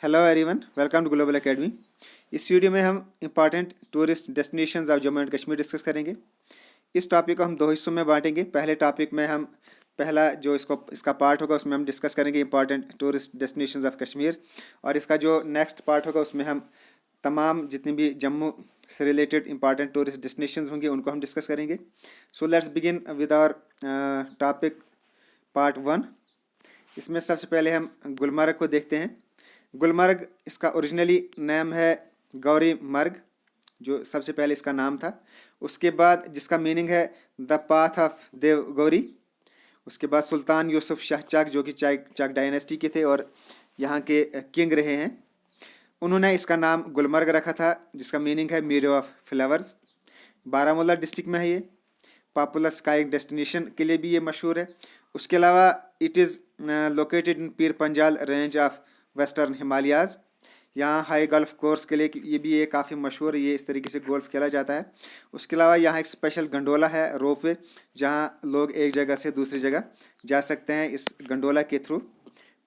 Hello everyone, welcome to global academy. इस video में हम important tourist destinations of Jammu and Kashmir discuss करेंगे। इस टॉपिक को हम दो हिस्सों में बांटेंगे। पहले टॉपिक में हम पहला जो इसका पार्ट होगा उसमें हम डिस्कस करेंगे important tourist destinations of Kashmir, और इसका जो नेक्स्ट पार्ट होगा उसमें हम तमाम जितनी भी जम्मू से रिलेटेड इंपॉर्टेंट टूरिस्ट डेस्टिनेशंस होंगे उनको हम डिस्कस करेंगे। So let's begin with our topic part 1। इसमें सबसे पहले हम गुलमर्ग को देखते हैं। गुलमर्ग इसका ओरिजिनली नेम है गौरी मर्ग, जो सबसे पहले इसका नाम था। उसके बाद जिसका मीनिंग है द पाथ ऑफ देव गौरी। उसके बाद सुल्तान यूसुफ शाह चक, जो कि चक डायनेस्टी के थे और यहाँ के किंग रहे हैं, उन्होंने इसका नाम गुलमर्ग रखा था, जिसका मीनिंग है मीडो ऑफ फ्लावर्स। बारामूला डिस्ट्रिक्ट में है ये। पॉपुलर स्काइंग डेस्टिनेशन के लिए भी ये मशहूर है। उसके अलावा it is located in Pir Panjal range of western Himalayas. यहाँ हाई गोल्फ कोर्स के लिए ये भी ये काफ़ी मशहूर है, ये इस तरीके से गोल्फ खेला जाता है। उसके अलावा यहाँ एक स्पेशल गंडोला है, रोपवे, जहाँ लोग एक जगह से दूसरी जगह जा सकते हैं इस गंडोला के थ्रू।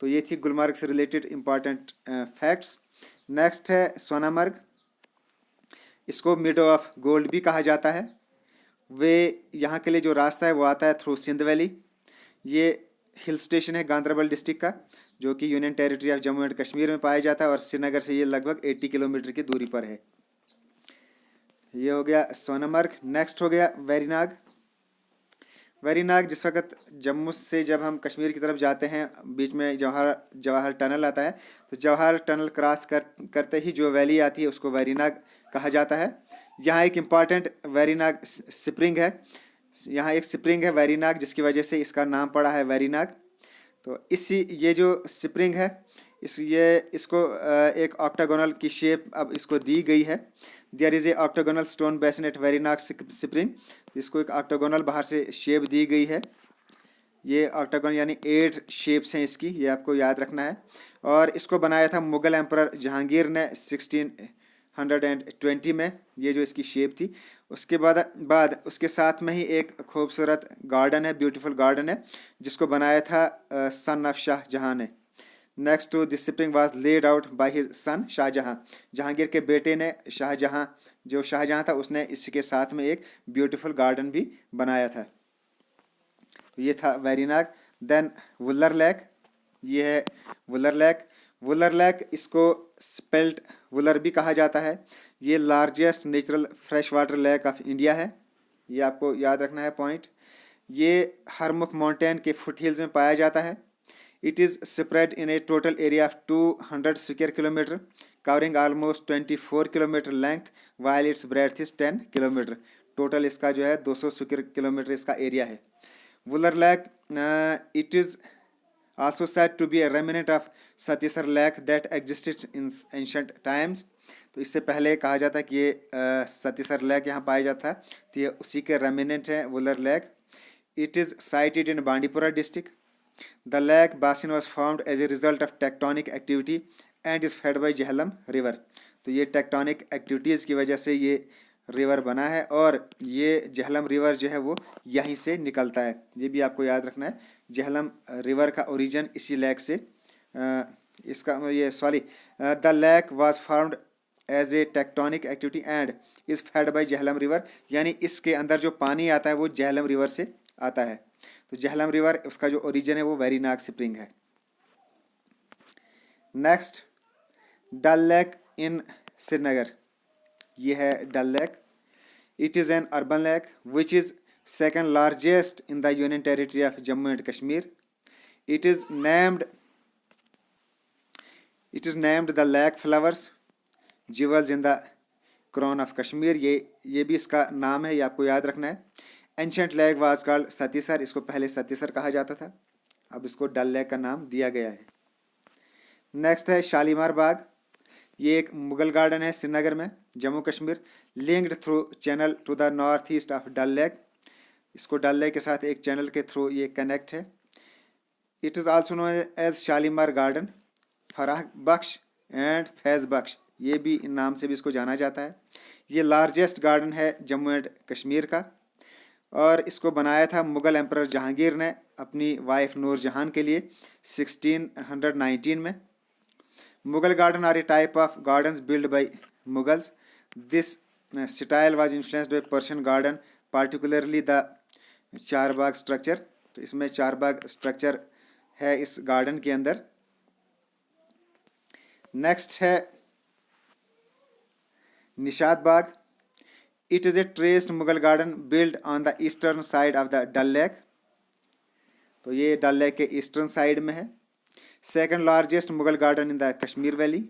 तो ये थी गुलमर्ग से रिलेटेड इंपॉर्टेंट फैक्ट्स। नेक्स्ट है सोनामर्ग। इसको मिडो ऑफ गोल्ड भी कहा जाता है। वे यहाँ के लिए जो रास्ता है वो आता है थ्रू सिंध वैली। ये हिल स्टेशन है गांदरबल डिस्ट्रिक्ट का, जो कि union territory of Jammu and Kashmir में पाया जाता है, और श्रीनगर से ये लगभग 80 किलोमीटर की दूरी पर है। ये हो गया सोनमर्ग। नेक्स्ट हो गया वेरीनाग। वेरीनाग जिस वक्त जम्मू से जब हम कश्मीर की तरफ जाते हैं, बीच में जवाहर टनल आता है, तो जवाहर टनल क्रॉस करते ही जो वैली आती है उसको वेरीनाग कहा जाता है। यहाँ एक इम्पॉर्टेंट वेरीनाग स्प्रिंग है। यहाँ एक स्प्रिंग है वेरीनाग, जिसकी वजह से इसका नाम पड़ा है वेरीनाग। तो ये जो स्प्रिंग है इसको एक ऑक्टागोनल की शेप अब इसको दी गई है। There is a octagonal stone basin at Verinag spring. इसको एक ऑक्टागोनल बाहर से शेप दी गई है। ये ऑक्टागोन यानी 8 शेप्स हैं इसकी, ये आपको याद रखना है। और इसको बनाया था मुगल एम्परर जहांगीर ने 1620 में, ये जो इसकी शेप थी। उसके बाद उसके साथ में ही एक खूबसूरत गार्डन है, ब्यूटीफुल गार्डन है, जिसको बनाया था सन ऑफ शाहजहां ने। Next to this spring was laid out by his son Shahjahan. Jahangir के बेटे ने शाहजहां था, उसने इसके साथ में एक ब्यूटीफुल गार्डन भी बनाया था। तो ये था वेरीनाग। Then Wular lake. ये है वुलर लेक। वुलर लेक इसको स्पेल्ट वुलर भी कहा जाता है। ये largest natural fresh water lake of India है, ये आपको याद रखना है पॉइंट। ये हरमुख माउंटेन के फुट हिल्स में पाया जाता है। It is spread in A total area of 200 square kilometre, covering almost 24 kilometre length, while it's breadth is 10 kilometre. Total इसका जो है 200 स्क्वायर किलोमीटर इसका एरिया है। Wular lake it is also said to be a remnant of सतीसर lake that existed in ancient times। तो इससे पहले कहा जाता है कि ये सतीसर लेक यहाँ पाया जाता है, तो ये उसी के रेमिनेंट है Wular lake. It is sited in Bandipura district. The lake basin was found as a result of tectonic activity and is fed by Jhelum river. तो ये टेक्टोनिक एक्टिविटीज़ की वजह से ये रिवर बना है, और ये झेलम रिवर जो है वो यहीं से निकलता है, ये भी आपको याद रखना है। झेलम रिवर का ओरिजिन इसी लेक से the lake was found as a tectonic activity and is fed by Jhelum river, यानी इसके अंदर जो पानी आता है वो झेलम रिवर से आता है। तो झेलम रिवर उसका जो ओरिजिन है वो वेरीनाग स्प्रिंग है। Next Dal lake in Srinagar. ये है Dal lake. It is an urban lake which is second largest in the Union Territory of Jammu and Kashmir. It is named the lake flowers, jewels in the crown of Kashmir। ये भी इसका नाम है, ये आपको याद रखना है। Ancient lake was called सतीसर। इसको पहले सतीसर कहा जाता था, अब इसको डल लेक का नाम दिया गया है। नेक्स्ट है शालीमार बाग। ये एक मुगल गार्डन है श्रीनगर में, Jammu Kashmir, linked through channel to the north east of Dal lake. इसको डल लेक के साथ एक चैनल के थ्रू ये कनेक्ट है। It is also known as Shalimar garden, Farah Bakhsh and Faiz Bakhsh, ये भी इन नाम से भी इसको जाना जाता है। ये लार्जेस्ट गार्डन है जम्मू एंड कश्मीर का, और इसको बनाया था मुगल एम्परर जहांगीर ने अपनी वाइफ नूर जहान के लिए 1619 में। Mughal garden are a type of gardens built by Mughals. This style was influenced by Persian garden, particularly the Charbagh structure. तो इसमें चारबाग स्ट्रक्चर है इस गार्डन के अंदर। नेक्स्ट है Nishat Bagh. It is a terraced Mughal garden build on the eastern side of the Dal lake. तो ये Dal lake के ईस्टर्न साइड में है। Second largest Mughal garden in the Kashmir valley.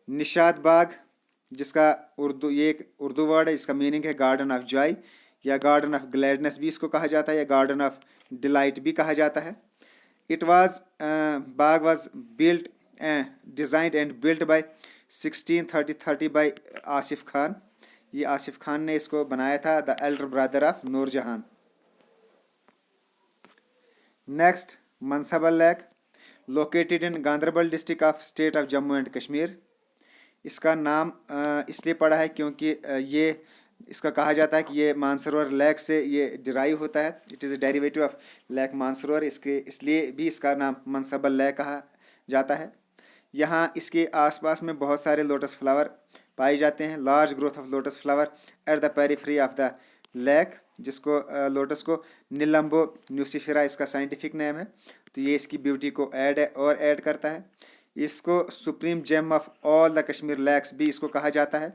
Nishat Bagh, जिसका ये एक उर्दू वर्ड है, इसका मीनिंग है गार्डन ऑफ जॉय या गार्डन ऑफ ग्लैडनेस भी इसको कहा जाता है, या गार्डन ऑफ डिलाइट भी कहा जाता है। It was Bagh was built designed and built by 1630 by Asif Khan. ये आसिफ खान ने इसको बनाया था, the elder brother of Noorjahan. Next Manasbal lake, located in Ganderbal district of state of Jammu and Kashmir. इसका नाम इसलिए पड़ा है क्योंकि ये इसका कहा जाता है कि ये मानसरोवर लेक से ये डिराइव होता है। It is A derivative of lake Mansarovar, इसलिए भी इसका नाम मनसबल लेक कहा जाता है। यहाँ इसके आसपास में बहुत सारे लोटस फ्लावर पाए जाते हैं। Large growth of lotus flower at the periphery of the lake, जिसको लोटस को नीलम्बो न्यूसिफेरा इसका साइंटिफिक नेम है। तो ये इसकी ब्यूटी को ऐड करता है। इसको supreme gem of all the Kashmir lakes भी इसको कहा जाता है,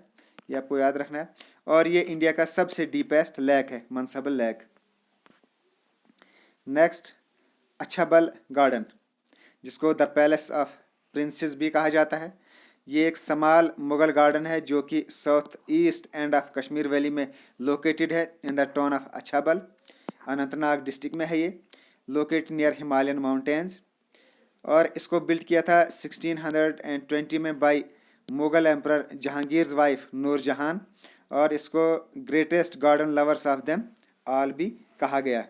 ये आपको याद रखना है। और ये इंडिया का सबसे डीपेस्ट लेक है, मनसबल लेक। नेक्स्ट अच्छाबल गार्डन, जिसको द पैलेस ऑफ प्रिंसेस भी कहा जाता है। ये एक समाल मुगल गार्डन है जो कि south east end of Kashmir valley में लोकेटेड है in the town of Achabal. Anantnag district में है ये, लोकेटेड नियर हिमालयन माउंटेन्स। और इसको बिल्ड किया था 1620 में by Mughal emperor Jahangir wife Noorjahan. और इसको greatest garden lovers of them all भी कहा गया।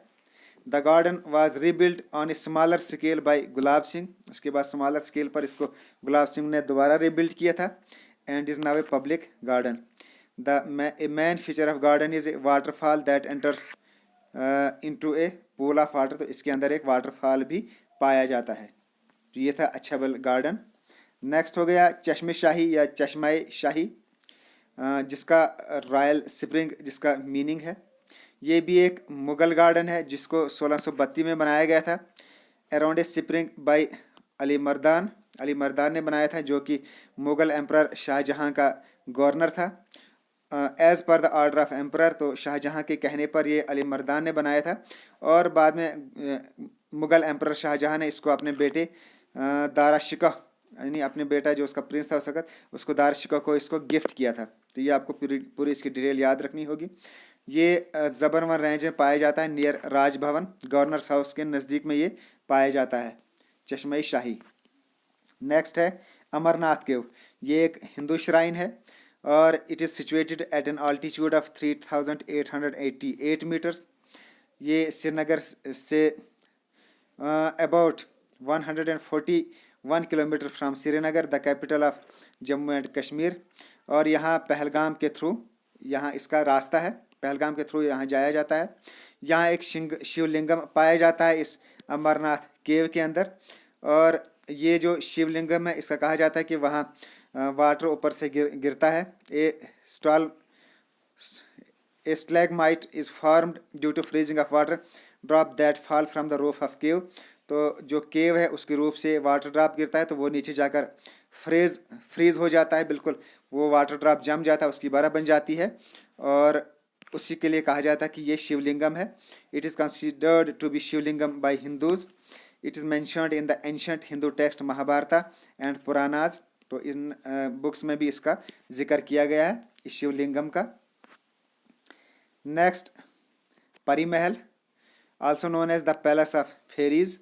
The garden was rebuild on a smaller scale by Gulab Singh. उसके बाद स्मॉलर स्केल पर इसको गुलाब सिंह ने दोबारा रीबिल्ड किया था and is now a public garden. The main feature of garden is a waterfall that enters into A pool of water. तो इसके अंदर एक वाटरफॉल भी पाया जाता है। तो ये था अच्छाबल गार्डन। नेक्स्ट हो गया चश्मे शाही या चश्माए शाही, जिसका रॉयल स्प्रिंग जिसका मीनिंग है। ये भी एक मुगल गार्डन है जिसको 1632 में बनाया गया था। Around a spring by Ali Mardan ने बनाया था, जो कि मुगल एम्परर शाहजहां का गवर्नर था। As per the order of emperor, तो शाहजहां के कहने पर ये अली मर्दान ने बनाया था। और बाद में मुगल एम्परर शाहजहां ने इसको अपने बेटे दारा शिकोह, यानी अपने बेटा जो उसका प्रिंस था उस वक्त, उसको दारा शिकोह को इसको गिफ्ट किया था। तो ये आपको पूरी इसकी डिटेल याद रखनी होगी। ये ज़बरवन रेंज में पाया जाता है, नियर राजभवन गवर्नर्स हाउस के नज़दीक में ये पाया जाता है, चश्मे शाही। नेक्स्ट है अमरनाथ केव। ये एक हिंदू श्राइन है और it is situated at an altitude of 3888 metres. ये श्रीनगर से about 141 kilometre from Srinagar, the capital of Jammu and Kashmir. और यहाँ पहलगाम के थ्रू यहाँ इसका रास्ता है, पहलगाम के थ्रू यहाँ जाया जाता है। यहाँ एक शिवलिंगम पाया जाता है इस अमरनाथ केव के अंदर। और ये जो शिवलिंगम है इसका कहा जाता है कि वहाँ वाटर ऊपर से गिरता है। A stalagmite is formed due to freezing of water drop that fall from the roof of cave. तो जो केव है उसके रूप से वाटर ड्रॉप गिरता है तो वो नीचे जाकर फ्रीज हो जाता है, बिल्कुल वो वाटर ड्रॉप जम जाता है, उसकी बर्फ़ बन जाती है। और उसी के लिए कहा जाता है कि ये शिवलिंगम है। It is considered to be Shivalingam by Hindus. It is mentioned in the ancient Hindu text Mahabharata and Puranas. तो इन बुक्स में भी इसका जिक्र किया गया है इस शिवलिंगम का। Next Pari Mahal, also known as the palace of fairies.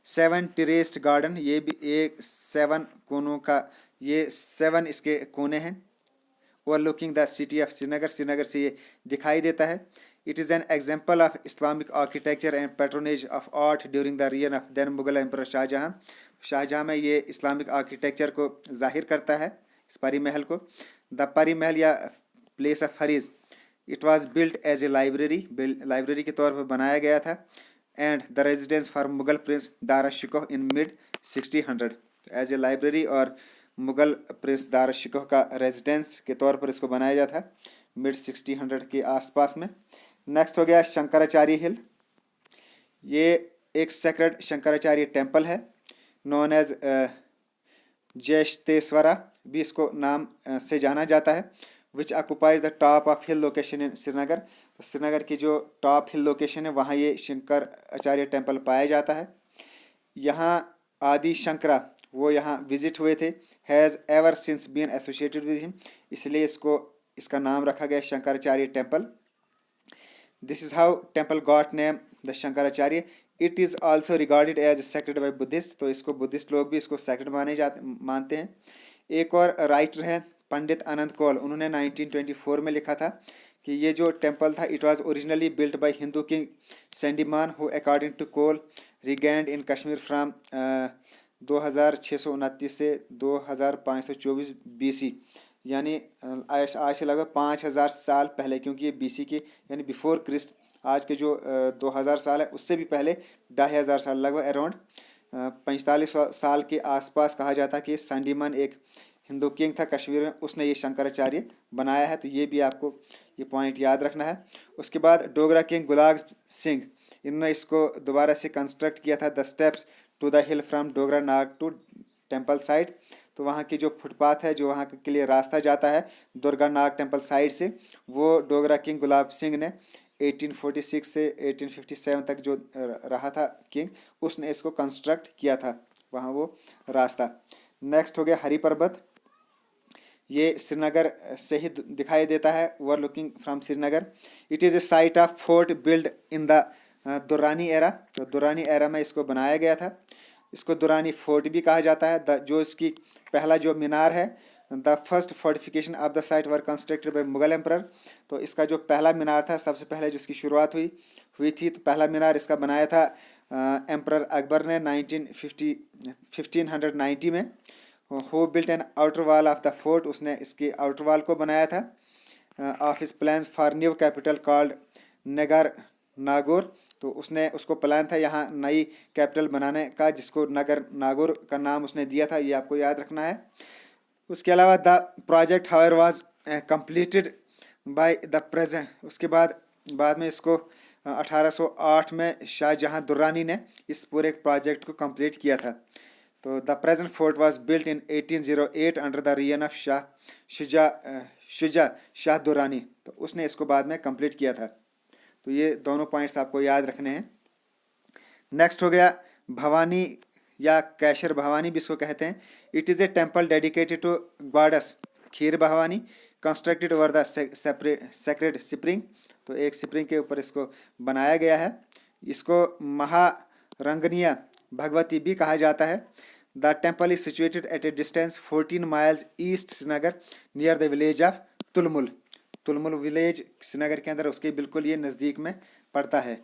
7 terraced garden, ये भी एक 7 कोनों का, ये 7 इसके कोने हैं। Overlooking the city of Srinagar, Srinagar से ये दिखाई देता है। It is an example of Islamic architecture and patronage of art during the reign of then Mughal emperor Shahjahan में ये इस्लामिक आर्किटेक्चर को जाहिर करता है, इस परी महल को। द परी महल या place of fairies, it was built as a library के तौर पर बनाया गया था and the residence for Mughal prince Dara Shikoh in mid 1600। As a library और मुगल प्रिंस दार शिकोह का रेजिडेंस के तौर पर इसको बनाया गया था मिड 1600 के आसपास में। नेक्स्ट हो गया शंकराचार्य हिल। ये एक सेक्रेड शंकराचार्य टेम्पल है, नोन एज जयस्तेश्वरा भी इसको नाम से जाना जाता है, which occupies the top of hill location in Srinagar. तो श्रीनगर की जो टॉप हिल लोकेशन है वहाँ ये शंकराचार्य टेम्पल पाया जाता है। यहाँ आदि शंकरा वो यहाँ विजिट हुए थे, has ever since been associated with him, इसलिए इसका नाम रखा गया Shankaracharya temple. This is how temple got name the Shankaracharya. It is also regarded as sacred by Buddhist, तो इसको बुद्धिस्ट लोग भी इसको सेक्रेड मानते हैं। एक और राइटर हैं पंडित अनंत कौल, उन्होंने 1924 में लिखा था कि ये जो टेम्पल था it was originally built by Hindu king Sandiman who according to local legend in Kashmir from 2629 से 2524 BC, यानी आज से लगभग 5000 साल पहले, क्योंकि ये BC के यानी बिफोर क्रिस्ट, आज के जो 2000 साल है उससे भी पहले 2500 साल, लगभग अराउंड 45 साल के आसपास कहा जाता है कि संडीमान एक हिंदू किंग था कश्मीर में, उसने ये शंकराचार्य बनाया है। तो ये भी आपको ये पॉइंट याद रखना है। उसके बाद डोगरा किंग गुलाब सिंह, इन्होंने इसको दोबारा से कंस्ट्रक्ट किया था। The steps to the hill from Dogra Nag to temple side, तो वहाँ की जो फुटपाथ है, जो वहाँ के लिए रास्ता जाता है दुर्गा नाग टेम्पल साइड से, वो डोगरा किंग गुलाब सिंह ने 1846 से 1857 तक जो रहा था किंग, उसने इसको कंस्ट्रक्ट किया था वहाँ वो रास्ता। नेक्स्ट हो गया हरी पर्वत। ये श्रीनगर से ही दिखाई देता है, overlooking from Srinagar. It is a site of fort build in the Durani era, तो दुरानी एरा में इसको बनाया गया था। इसको दुरानी फोर्ट भी कहा जाता है। जो इसकी पहला जो मीनार है, the first fortification of the site were constructed by Mughal emperor, तो इसका जो पहला मीनार था, सबसे पहले जो इसकी शुरुआत हुई थी, तो पहला मीनार इसका बनाया था एम्परर अकबर ने 1590 में। Who built an outer wall of the fort, उसने इसके आउटर वॉल को बनाया था। Of his plans for new capital called Nagar Nagaur, तो उसने उसको प्लान था यहाँ नई कैपिटल बनाने का, जिसको नगर नागौर का नाम उसने दिया था, ये आपको याद रखना है। उसके अलावा the project however was completed by the present, उसके बाद में इसको 1808 में शाहजहां दुर्रानी ने इस पूरे प्रोजेक्ट को कंप्लीट किया था। तो the present fort was built in 1808 under the rayon of Shuja Shah Durrani, तो उसने इसको बाद में कंप्लीट किया था। तो ये दोनों पॉइंट्स आपको याद रखने हैं। नेक्स्ट हो गया भवानी या कैशर भवानी भी इसको कहते हैं। It is a temple dedicated to goddess Kheer Bhavani, constructed over the sacred spring, तो एक स्प्रिंग के ऊपर इसको बनाया गया है। इसको महारंगनिया भगवती भी कहा जाता है। The temple is situated at a distance 14 miles east Srinagar near the village of Tulmul. Tulmul village Srinagar के अंदर, उसके बिल्कुल ये नज़दीक में पड़ता है।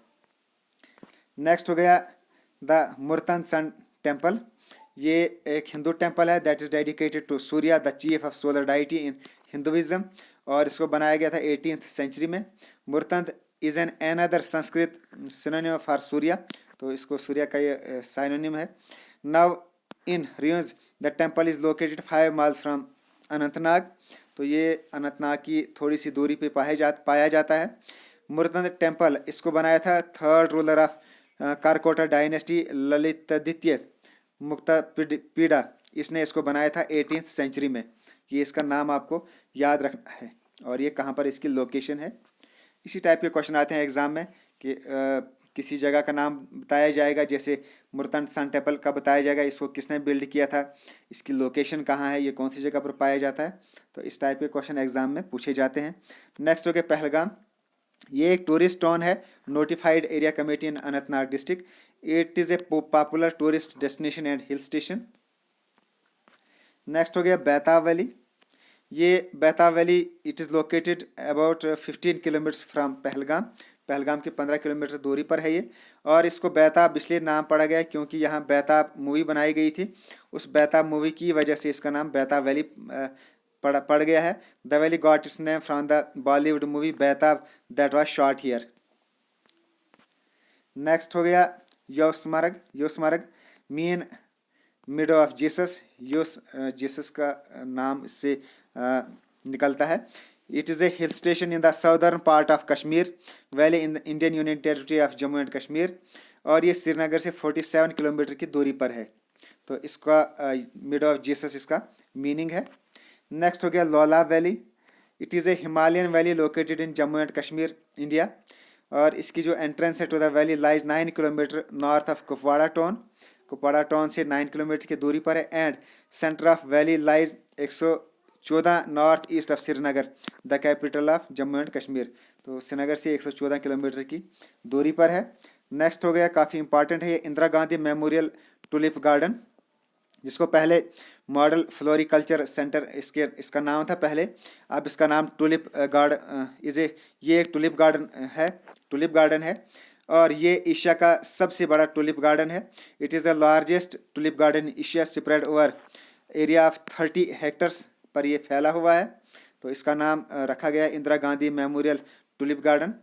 नेक्स्ट हो गया द मुर्तन सन टेम्पल। ये एक हिंदू टेम्पल है that is dedicated to Surya the chief of solar deity in Hinduism, और इसको बनाया गया था 18th सेंचुरी में। Martand is an another Sanskrit synonym for Surya, तो इसको सूर्या का ये साइनोनिम है। Now in ruins the temple is located 5 miles from Anantnag, तो ये अनंतनाग की थोड़ी सी दूरी पे पाया जाता है। मुर्तंत टेम्पल इसको बनाया था third ruler of Karkota dynasty Lalitaditya Muktapida, इसने इसको बनाया था 18th सेंचुरी में। ये इसका नाम आपको याद रखना है, और ये कहाँ पर इसकी लोकेशन है। इसी टाइप के क्वेश्चन आते हैं एग्जाम में कि किसी जगह का नाम बताया जाएगा, जैसे मुर्तन सन टेम्पल का बताया जाएगा, इसको किसने बिल्ड किया था, इसकी लोकेशन कहाँ है, ये कौन सी जगह पर पाया जाता है। तो इस टाइप के क्वेश्चन एग्जाम में पूछे जाते हैं। नेक्स्ट हो गया पहलगाम। ये एक टूरिस्ट टाउन है, notified area committee in Anantnag district. It is a popular tourist destination and hill station. Next हो गया बैताब वैली। ये Betaab valley it is located about 15 kilometres from Pahalgam. Pahalgam के 15 किलोमीटर दूरी पर है ये, और इसको बैताब इसलिए नाम पड़ा गया क्योंकि यहाँ बैताब मूवी बनाई गई थी। उस बैताब मूवी की वजह से इसका नाम बैताब वैली पड़ गया है। The valley got its name from the Bollywood movie Betaab that was shot here. Next हो गया Yousmarg. Yousmarg meadow of Jesus, Jesus का नाम इससे निकलता है। It is a hill station in the southern part of Kashmir valley in the Indian union territory of Jammu and Kashmir, और ये श्रीनगर से 47 किलोमीटर की दूरी पर है। तो इसका मिडो ऑफ जीसस इसका मीनिंग है। नेक्स्ट हो गया Lolab valley. It is a Himalayan valley located in Jammu and Kashmir, India, और इसकी जो एंट्रेंस है to the valley lies 9 kilometre north of Kupwara town. Kupwara town से 9 किलोमीटर की दूरी पर है। And centre of valley lies 114 north east of Srinagar the capital of Jammu and Kashmir. तो श्रीनगर से 114 किलोमीटर की दूरी पर है। नेक्स्ट हो गया, काफ़ी इंपॉर्टेंट है ये, Indira Gandhi memorial tulip garden, जिसको पहले मॉडल फ्लोरिकल्चर सेंटर इसका नाम था पहले, अब इसका नाम टुलिप गार्डन ये एक टुलिप गार्डन है, और ये एशिया का सबसे बड़ा टुलिप गार्डन है। It is the largest tulip garden in Asia, spread over area of 30 hectares पर ये फैला हुआ है। तो इसका नाम रखा गया है Indira Gandhi memorial tulip garden.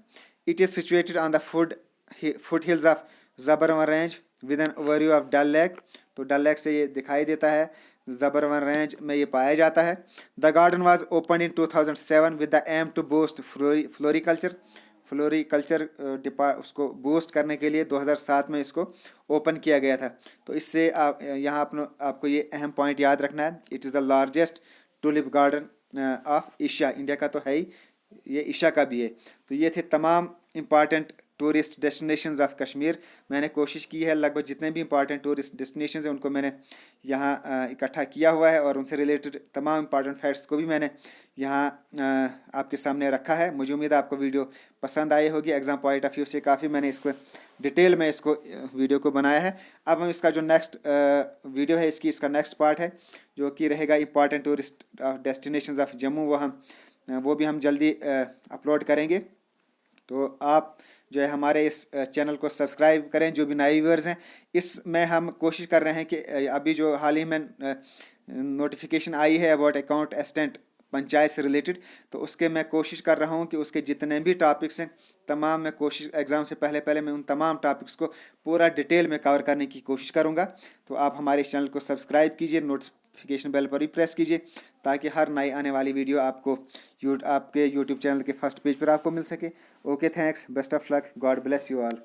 It is situated on the foothills of Zabarwan range with an overview of Dal lake. तो डल लेक से ये दिखाई देता है, ज़बरवन रेंज में ये पाया जाता है। The garden was open in 2007 with the aim to boost floriculture उसको बूस्ट करने के लिए 2007 में इसको ओपन किया गया था। तो इससे यहाँ आपको ये अहम पॉइंट याद रखना है, it is the largest tulip garden of Asia, India का तो है ही, ये एशिया का भी है। तो ये थे तमाम important tourist destinations of Kashmir. मैंने कोशिश की है लगभग जितने भी इंपॉर्टेंट टूरिस्ट डेस्टिनेशंस हैं उनको मैंने यहाँ इकट्ठा किया हुआ है, और उनसे रिलेटेड तमाम इंपॉर्टेंट फैक्ट्स को भी मैंने यहाँ आपके सामने रखा है। मुझे उम्मीद है आपको वीडियो पसंद आई होगी। एग्जाम पॉइंट ऑफ व्यू से काफ़ी मैंने इसको डिटेल में इसको वीडियो को बनाया है। अब हम इसका जो नेक्स्ट वीडियो है इसका नेक्स्ट पार्ट है, जो कि रहेगा important tourist destinations of Jammu, वो भी हम जल्दी अपलोड करेंगे। तो आप जो है हमारे इस चैनल को सब्सक्राइब करें, जो भी नए व्यूअर्स हैं। इसमें हम कोशिश कर रहे हैं कि अभी जो हाल ही में नोटिफिकेशन आई है अबाउट अकाउंट असिस्टेंट पंचायत से रिलेटेड, तो उसके मैं कोशिश कर रहा हूं कि उसके जितने भी टॉपिक्स हैं तमाम मैं कोशिश एग्ज़ाम से पहले मैं उन तमाम टॉपिक्स को पूरा डिटेल में कवर करने की कोशिश करूंगा। तो आप हमारे इस चैनल को सब्सक्राइब कीजिए, नोटिफिकेशन बेल पर भी प्रेस कीजिए, ताकि हर नई आने वाली वीडियो आपको आपके यूट्यूब चैनल के फर्स्ट पेज पर आपको मिल सके। Okay, thanks, best of luck, God bless you all.